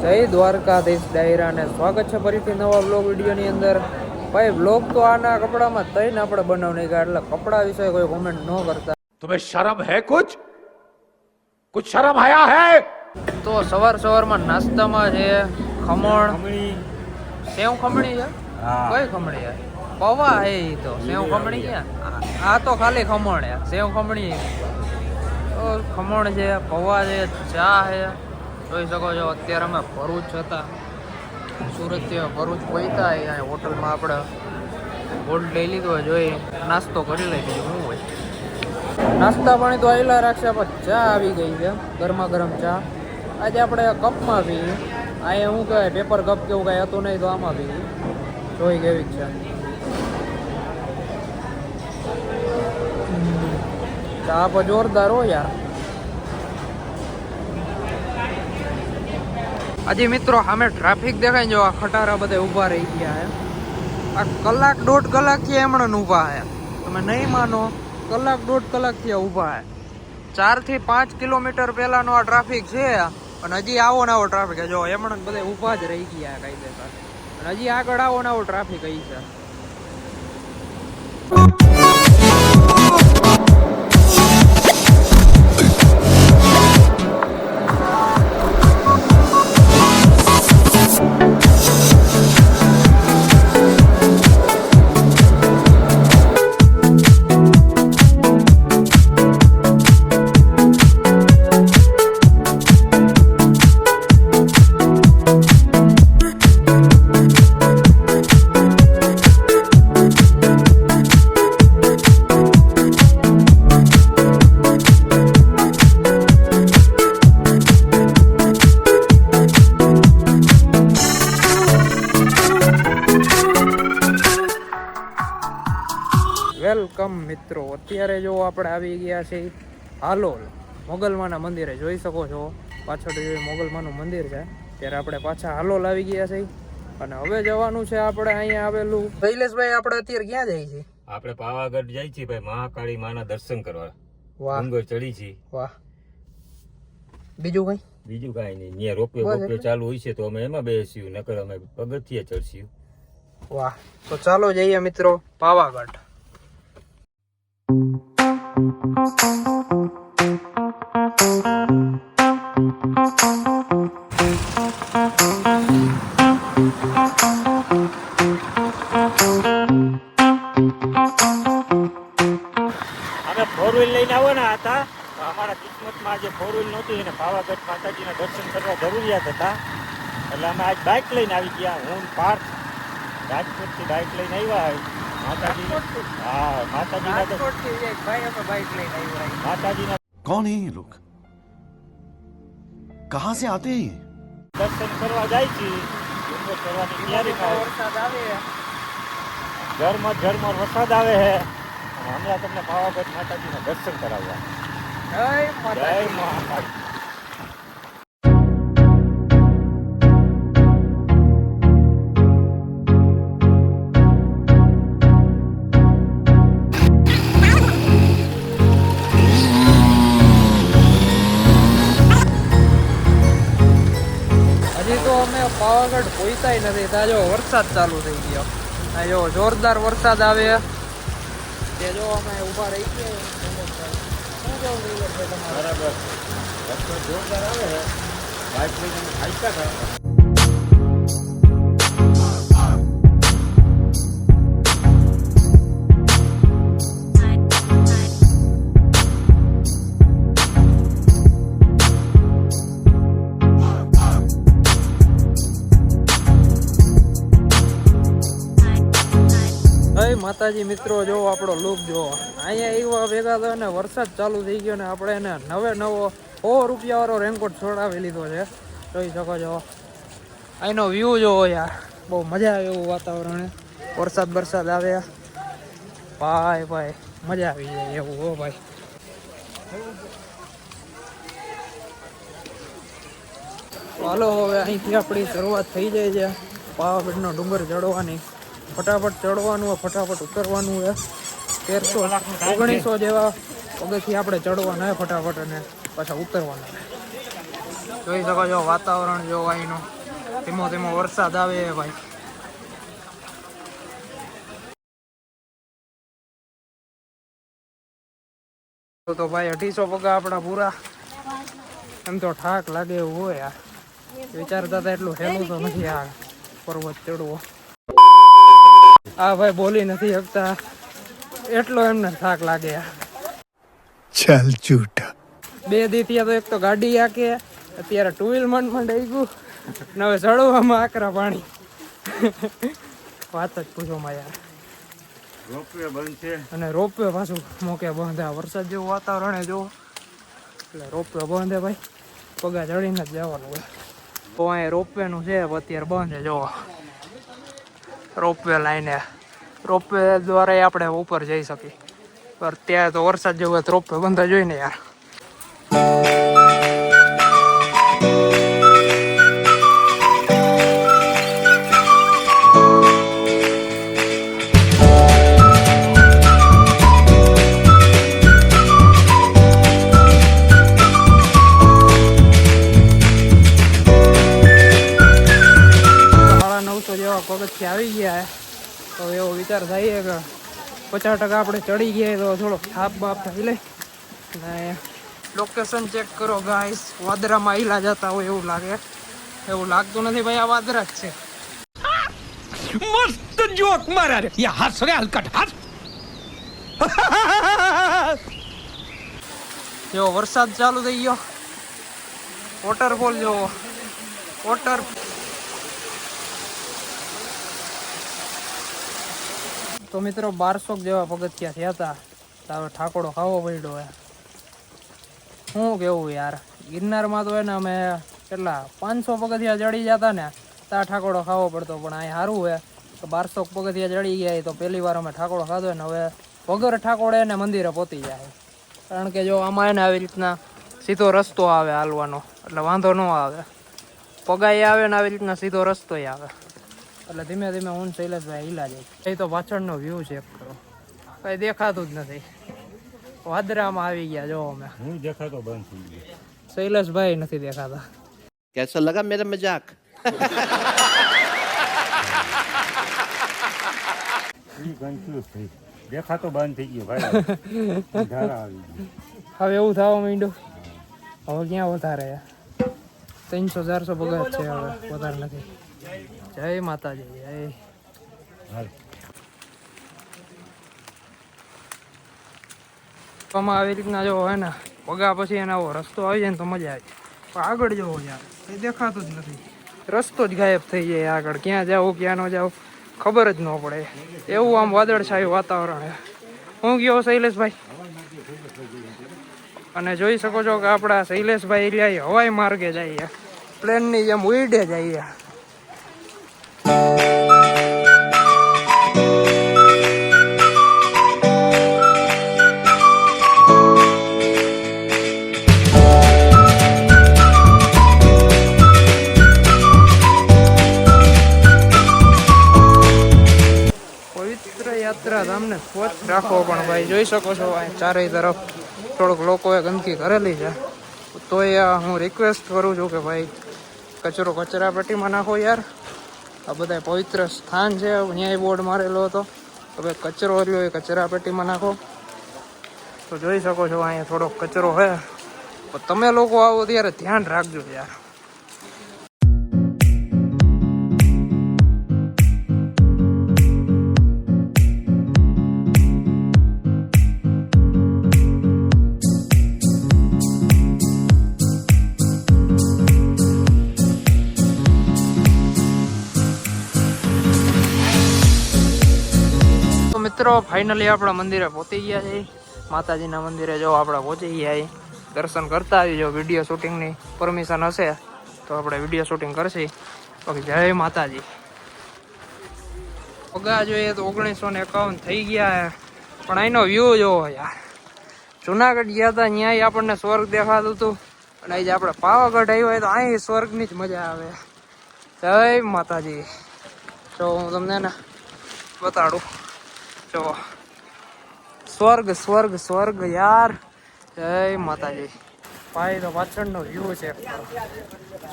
જય દ્વારકાધીશ ડાયરા ને સ્વાગત છે ફરીથી નવા બ્લોગ વિડીયોની અંદર. ભાઈ બ્લોગ તો આના કપડામાં થઈને આપણે બનાવને ગયા એટલે કપડા વિશે કોઈ કોમેન્ટ ન કરતા. तुम्हें शर्म है कुछ शर्म आया है? તો સવારમાં નાસ્તામાં છે ખમણ, સેવ ખમણી છે. કઈ ખમણી છે? પૌવા હે ઈ તો. સેવ ખમણી છે આ તો ખાલી ખમણ છે. સેવ ખમણી તો ખમણ છે, પૌવા છે, ચા છે. જોઈ શકો છો અત્યારે અમે ભરૂચ હતા, સુરતથી ભરૂચ પહોંચ્યા. અહીંયા હોટલમાં આપણે હોલ્ડ લઈ લીધો હોય, જોઈ નાસ્તો કરી લઈ બીજું શું હોય. નાસ્તા પાણી તો આવેલા રાખશે, પણ ચા આવી ગઈ છે, ગરમા ગરમ ચા. આજે આપણે કપમાં પીએ. અહીંયા શું કહેવાય, પેપર કપ કેવું કાંઈ હતું નહીં, તો આમાં પીએ. જોઈ કેવી જ છે ચા, પણ જોરદાર હો યાર. હજી મિત્રો સામે ટ્રાફિક દેખાય ને, જો આ ખટારા બધા ઊભા રહી ગયા હે. આ કલાક દોઢ કલાકથી હમણાં ઊભા હે, તમે નહીં માનો. કલાક દોઢ કલાકથી ઊભા હે. 4 થી 5 કિલોમીટર પહેલાનો આ ટ્રાફિક છે, અને હજી આવો ને આવો ટ્રાફિક. જો હમણાં બધા ઊભા જ રહી ગયા કાયદેસર, અને હજી આગળ આવો ને આવો ટ્રાફિક અહીં છે. વેલકમ મિત્રો. અત્યારે જો આપણે આવી ગયા છે હાલોલ મોગલમાના મંદિરે. જોઈ શકો છો પાછળ જે મોગલમાનું મંદિર છે, ત્યારે આપણે પાછા હાલોલ આવી ગયા છે. અને હવે જવાનું છે આપણે અહીંયા આવેલું. શૈલેષભાઈ આપણે અત્યારે ક્યાં જઈએ છીએ? આપણે પાવાગઢ જાય છીએ ભાઈ, મહાકાળી માના દર્શન કરવા. વાહ, ડુંગર ચડી છે. વાહ. બીજું કઈ? બીજું કાંઈ નહીં. ત્યાં રોપવે ચાલુ હોય છે તો અમે એમાં બેસીશું, નકર અમે પગથિયે ચડશું. વાહ, તો ચાલો જઈએ મિત્રો પાવાગઢ. અમે 4 વ્હીલ લઈને આવવાના હતા, અમારા કિસ્મતમાં આજે 4 વ્હીલ નહોતી અને પાવાગઢ માતાજીના દર્શન કરવા જરૂરિયાત હતા, એટલે અમે આજ બાઇક લઈને આવી ગયા. હું પાર્થ રાજકોટથી બાઇક લઈને આવ્યા હોય માતાજી. હા, માતાજીના कौन है ये लोग, कहाँ से आते हैं? દર્શન કરવા જાય છે. ડુંગર ચડવાની તૈયારીમાં વરસાદ આવે, ઝરમર વરસાદ આવે છે, અને હમણાં તમને પાવાગઢ માતાજીના દર્શન કરાવ્યા. જય જય માતાજી. મહાકાળી. પાવાગઢ પહોંચાય નથી, ત્યાં જો વરસાદ ચાલુ થઈ ગયો. આ જો જોરદાર વરસાદ આવે તે જો અમે ઊભા રહી ગયા. શું કેવું તમારે? બરાબર, વરસાદ જોરદાર આવે છે. બાઇક લઈને ખાઈતા હતા. માતાજી મિત્રો, જો આપણો લુક જો અહીંયા એવા ભેગા થયો ને વરસાદ ચાલુ થઈ ગયો ને આપણે એને નવો 100 રૂપિયા વાળો રેનકોટ છોડાવી લીધો છે. જોઈ શકો છો અહીંનો વ્યૂ જોવો યાર, બહુ મજા આવે એવું વાતાવરણ. વરસાદ આવે ભાઈ, મજા આવી જાય એવું. હો ભાઈ, ચાલો હવે અહીંથી આપણી શરૂઆત થઈ જાય છે પાવાગઢનો ડુંગર ચડવાની. ફટાફટ ચડવાનું, ફટાફટ ઉતરવાનું છે. 1319 જેવા પગથિયા આપણે ચડવાના ફટાફટ, અને પાછા ઉતરવાના. જોઈ શકો છો વાતાવરણ જો અહીંનું ધીમો ધીમો વરસાદ આવે ભાઈ. તો ભાઈ 250 પગા આપણા પૂરા. એમ તો ઠાક લાગે એવું હોય યાર. વિચારતા હતા એટલું હેલું તો નથી યાર પર્વત ચડવો. આ ભાઈ બોલી નથી શકતા એટલો એમને થાક લાગે યાર. ચાલ ઝૂઠા 2 દી થયા તો એક તો ગાડી આકે, અત્યારે 2 વ્હીલ મંડ આવી ગયું ને હવે ચડવામાં આકરા પાણી. વાત જ પૂછોમાં યાર. રોપવે બંધ છે અને રોપવે પાછું મોકે બંધ. આ વરસાદ જેવું વાતાવરણ જો એટલે રોપવે બંધ ભાઈ. પગા ચડીને જ જવાનું હોય. તો અહીંયા રોપવેનું છે અત્યારે બંધ છે. જો રોપવે લાઈને રોપવે દ્વારા આપણે ઉપર જઈ શકીએ. પર ત્યાં તો વરસાદ જેવું હોય તો રોપવે બંધ જ હોય ને યાર. પગથિયા આવી ગયા તો એવો વિચાર થાય કે 50% આપણે ચડી ગયા તો થોડોક થાપ બાપ થઈ લે. અને લોકેશન ચેક કરો ગાઈસ, વાદરામાં આઈલા જતા હોય એવું લાગે. એવું લાગતું નથી ભાઈ, આ વાદરા જ છે. मस्त जोक मारा रे ये हंस रे हलकट हंस જો વરસાદ ચાલુ થઈ ગયો. વોટરફોલ જો વોટર. તો મિત્રો 1200 જેવા પગથિયા થયા હતા. તો હવે ઠાકોડો ખાવો પડ્યો હે. શું કેવું યાર, ગિરનારમાં તો એને અમે કેટલા 500 પગથિયા ચડી જતા ને ત્યાં ઠાકોડો ખાવો પડતો. પણ અહીં સારું હે તો 1200 પગથિયા ચડી ગયા તો પહેલી વાર અમે ઠાકોડો ખાધો ને હવે વગર ઠાકોડે એને મંદિરે પહોંચી જાય. કારણ કે જો આમાં એને આવી રીતના સીધો રસ્તો આવે હાલવાનો એટલે વાંધો ન આવે. પગાઈ આવે ને આવી રીતના સીધો રસ્તો આવે એટલે ધીમે ધીમે હું શૈલેષભાઈ હિલા જાય. એ તો પાછળનો વ્યૂ ચેક કરો, કઈ દેખાતું જ નથી. વાદરામાં આવી ગયા જો અમે. હું દેખાતો બંધ થઈ ગયો. શૈલેષભાઈ નથી દેખાતા. कैसा लगा मेरा मजाक કન્ફ્યુઝ થઈ, દેખાતો બંધ થઈ ગયો ભાઈ. ધારા આવી ગઈ. હવે એવું થવા માંડ્યું. હવે ક્યાં વધારે 300-400 પગાર છે, હવે વધારે નથી. જય માતાજી, જય. આમાં આવી રીતના જો હોય ને પગા પછી એનો આવો રસ્તો આવી જાય ને તો મજા આવે. પણ આગળ જવો યાર એ દેખાતું જ નથી. રસ્તો જ ગાયબ થઈ જાય આગળ. ક્યાં જાવ ક્યાં ન જાવ ખબર જ ન પડે. એવું આમ વાદળછાયું વાતાવરણ છે. હું ગયો શૈલેષભાઈ અને જોઈ શકો છો કે આપણા શૈલેષભાઈ રહ્યા હવાઈ માર્ગે જઈએ, પ્લેનની જેમ ઉડે જઈએ. યાત્રા ધામને સ્વચ્છ રાખવો પણ ભાઈ જોઈ શકો છો અહીં ચારેય તરફ થોડુંક લોકોએ ગંદકી કરેલી છે. તોય હું રિક્વેસ્ટ કરું છું કે ભાઈ કચરો કચરા પેટીમાં નાખો યાર. આ બધા પવિત્ર સ્થાન છે, ન્યાય બોર્ડ મારેલો હતો તો ભાઈ કચરો રહ્યો એ કચરા પેટીમાં નાખો. તો જોઈ શકો છો અહીંયા થોડોક કચરો છે, પણ તમે લોકો આવો ત્યારે ધ્યાન રાખજો યાર. મિત્રો ફાઇનલી આપણા મંદિરે પહોંચી ગયા છે. માતાજીના મંદિરે જો આપણે પહોંચી ગયા. દર્શન કરતા આવી. જો વિડીયો શૂટિંગની પરમિશન હશે તો આપણે વિડીયો શૂટિંગ કરશી. ઓકે, જય માતાજી. પગા જોઈએ તો 1951 થઈ ગયા. પણ અહીંનો વ્યૂ જોવો યાર. જુનાગઢ ગયા હતા ત્યાંય આપણને સ્વર્ગ દેખાતું હતું અને આજે આપણે પાવાગઢ આવ્યો હોય તો અહીં સ્વર્ગની જ મજા આવે. જય માતાજી. તો હું તમને ને બતાડું. જો સ્વર્ગ સ્વર્ગ સ્વર્ગ યાર. જય માતાજી. ભાઈ તો પાછળનો વ્યૂ છે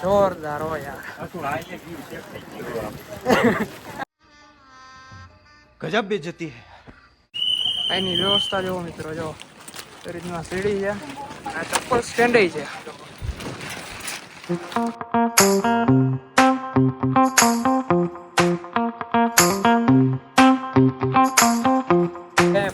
જોરદાર હો યાર. પાછું હાઈને view check થઈ ગયું આમ. गजब बेइज्जती है. અહીંની વ્યવસ્થા જોવો મિત્રો, જો એ રીતના સીડી છે, આ ચપ્પલ સ્ટેન્ડ છે.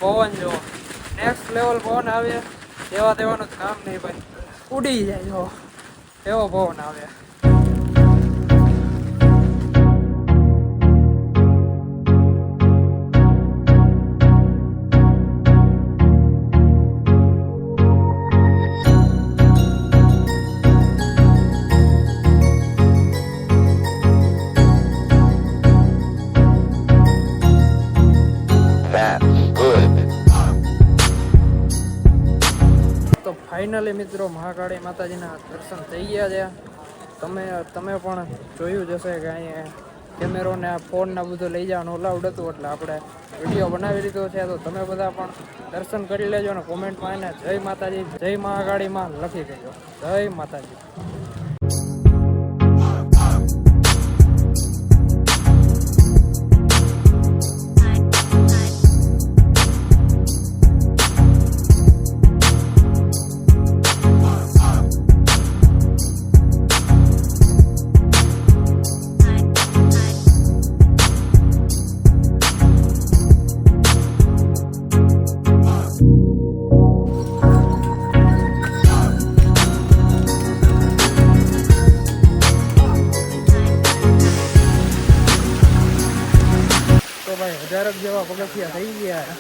પવન જો નેક્સ્ટ લેવલ પવન આવે, દેવા દેવાનું જ કામ નહીં ભાઈ, ઉડી જાય જો એવો પવન આવે. તો ફાઇનલી મિત્રો મહાકાળી માતાજીના દર્શન થઈ ગયા છે. તમે પણ જોયું જશે કે અહીંયા કેમેરો ને આ ફોન ને બધું લઈ જવાનું અલાઉડ હતું, એટલે આપણે વિડીયો બનાવી લીધો છે. તો તમે બધા પણ દર્શન કરી લેજો અને કોમેન્ટમાં એને જય માતાજી જય મહાકાળીમાં લખી દેજો. જય માતાજી. ભાઈ 1000 જેવા પગથિયા થઈ ગયા,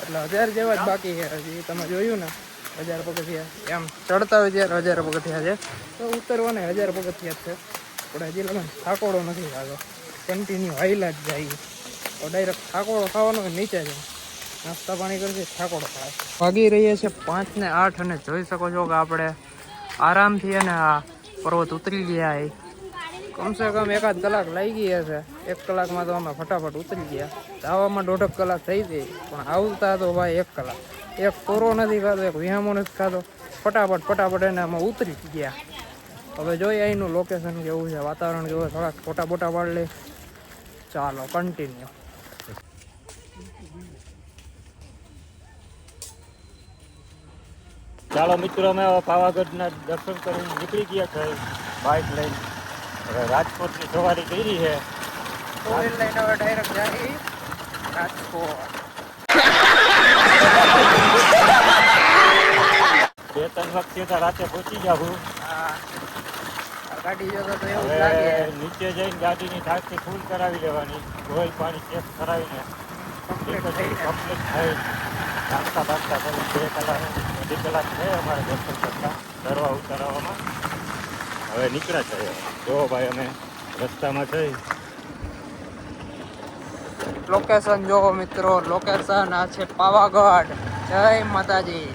એટલે 1000 જેવા જ બાકી છે હજી. તમે જોયું ને 1000 પગથિયા, એમ ચડતા હોય ત્યારે 1000 પગથિયા છે, તો ઉતરવાને 1000 પગથિયા છે. પણ હજી લગન થાકોડો નથી ખાતો, કન્ટિન્યુ હાઈલા જ જાય. તો ડાયરેક્ટ થાકોડો ખાવાનો નીચે જાય, નાસ્તા પાણી કરશે થાકોડો ખાય. વાગી રહીએ છે 5 ને 8 અને જોઈ શકો છો કે આપણે આરામથી અને આ પર્વત ઉતરી ગયા. કમસે કમ 1 કલાક લાગી હશે. 1 કલાકમાં તો અમે ફટાફટ ઉતરી ગયા. જવામાં 1.5 કલાક થઈ ગઈ, પણ આવતા તો ભાઈ 1 કલાક. એક કોરો નથી ખાતો, એક વિહામો નથી ખાતો, ફટાફટ એને અમે ઉતરી ગયા. હવે જોઈએ અહીંનું લોકેશન કેવું છે, વાતાવરણ કેવું છે, થોડાક ફોટા બોટા પાડી લઈ. ચાલો કન્ટિન્યુ. ચાલો મિત્રો, અમે પાવાગઢના દર્શન કરીને નીકળી ગયા છે બાઇક લઈને. હવે રાજકોટની સવારી કરી છે. ટુ વ્હીલ લઈને હવે ડાયરેક્ટ જાય રાજકોટ. 2-3 વખતે રાતે પહોંચી જાઉં. હા, ગાડી જોતો તો એવું જ હવે લાગે. નીચે જઈને ગાડીની ટાંકી ફૂલ કરાવી લેવાની, ઓઇલ પાણી ચેક કરાવીને કમ્પ્લીટ થઈ જાય. કમ્પ્લીટ થઈ નાસ્તા બાસ્તા કરી 2 કલાક 2 કલાક છે અમારે દર્શન કરતા કરવા ઉતારવામાં. હવે નીકળ્યા છે. જો ભાઈ અમે રસ્તામાં થઈ. લોકેશન જોવો મિત્રો, લોકેશન આ છે પાવાગઢ. જય માતાજી.